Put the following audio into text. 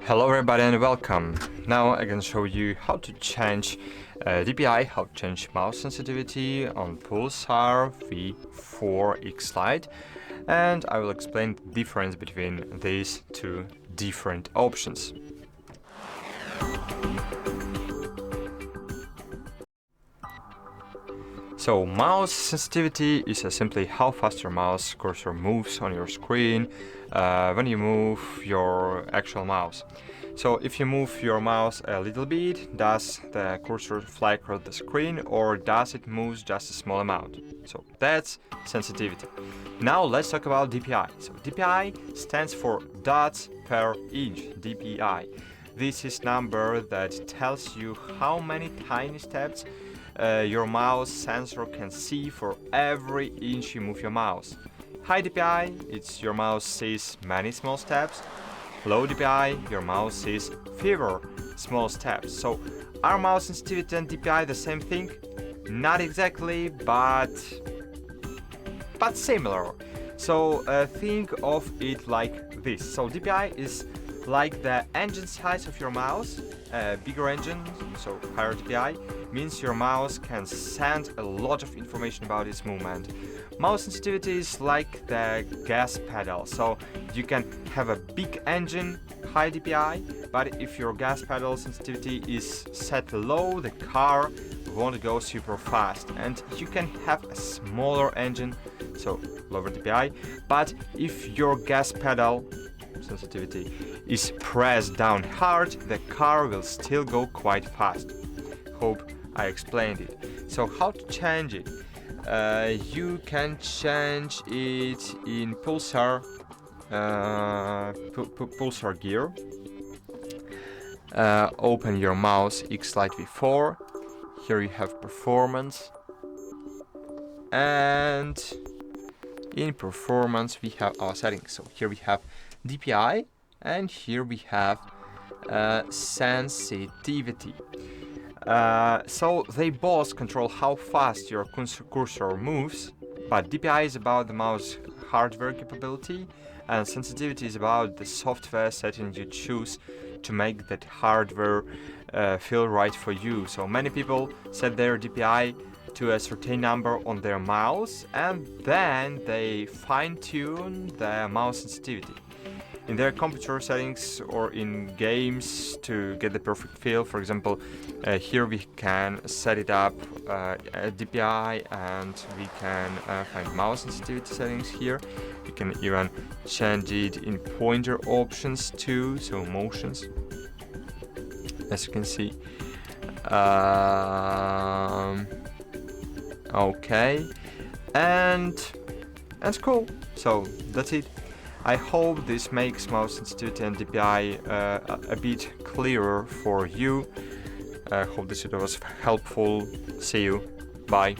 Hello everybody and welcome. Now I can show you how to change DPI, how to change mouse sensitivity on Pulsar V4 Xlite, and I will explain the difference between these two different options. So mouse sensitivity is simply how fast your mouse cursor moves on your screen when you move your actual mouse. So if you move your mouse a little bit, does the cursor fly across the screen or does it move just a small amount? So that's sensitivity. Now let's talk about DPI. So DPI stands for dots per inch, DPI. This is number that tells you how many tiny steps your mouse sensor can see for every inch you move your mouse. High DPI, it's your mouse sees many small steps. Low DPI, your mouse sees fewer small steps. So are mouse sensitivity and DPI the same thing? Not exactly, but similar. So think of it like this. So DPI is like the engine size of your mouse. Bigger engine, so higher DPI, means your mouse can send a lot of information about its movement. Mouse sensitivity is like the gas pedal, so you can have a big engine, high DPI, but if your gas pedal sensitivity is set low, the car won't go super fast. And you can have a smaller engine, so lower DPI, but if your gas pedal sensitivity is pressed down hard, the car will still go quite fast. Hope I explained it. So how to change it? You can change it in Pulsar Pulsar Gear. Open your mouse Xlite V4. Here you have performance, and in performance we have our settings. So here we have DPI and here we have sensitivity. So they both control how fast your cursor moves, but DPI is about the mouse hardware capability and sensitivity is about the software setting you choose to make that hardware feel right for you. So many people set their DPI to a certain number on their mouse and then they fine-tune the mouse sensitivity in their computer settings or in games to get the perfect feel. For example, here we can set it up at DPI and we can find mouse sensitivity settings here. We can even change it in pointer options too, so motions, as you can see. Okay, and that's cool. So that's it. I hope this makes mouse sensitivity and DPI a bit clearer for you. I hope this video was helpful. See you. Bye.